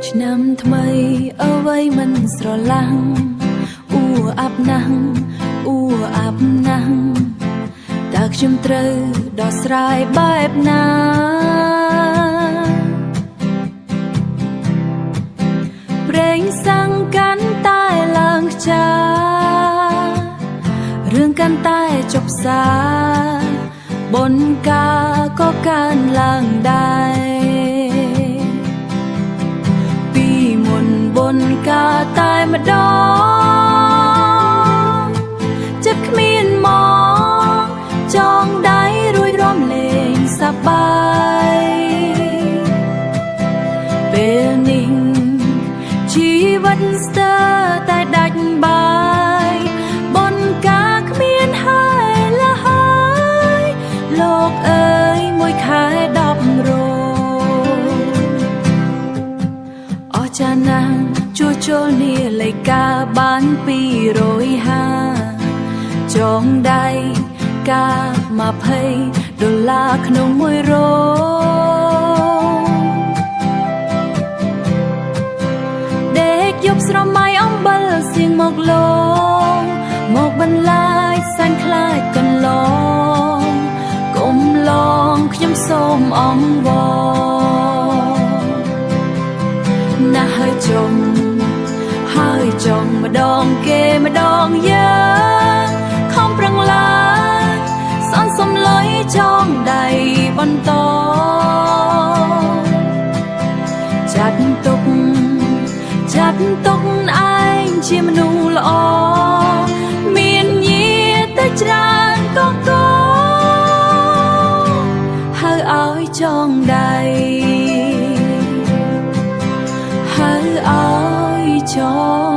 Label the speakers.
Speaker 1: ឆ្នាំថ្មីអ្វីមិនស្រឡាំងអ៊ូអាប់ណាស់អ៊ូអាប់ណាស់តើខ្ញុំត្រូវដោះស្រាយបែបណាប្រេងសាំងកាន់តែឡើងខ្ចារឿងកាន់តែចុះផ្សាបុណ្យការក៏កើនឡើងដែរពីមុនបុណ្យការតែម្ដងចិត្តគ្មានមកចងដៃរួចរំលែងសប្បាយពេលនេះជីវិតស្ទើរតែដាច់បាយបុណ្យការគ្មានហើយละហើយលោកអើយមួយខែ10រោអស្ចារ្យណាស់ជួសជុលនាឡិកាបាន250ចងដៃការ$20ក្នុង1រោដេកយប់ស្រមៃអំបិលសៀងមកលងមកបន្លាយសែនខ្លាចកន្លងកុំឡងខ្ញុំសូមអង្វរណាស់ហើយចង់ម្ដងគេម្ដងយើងខំប្រឹងឡើងសនសំលុយចងដៃបន្តចាត់ទុកឯងជាមនុស្សល្អមានញាតិច្រើនកហើយឲ្យចងដៃហើយឲ្យចង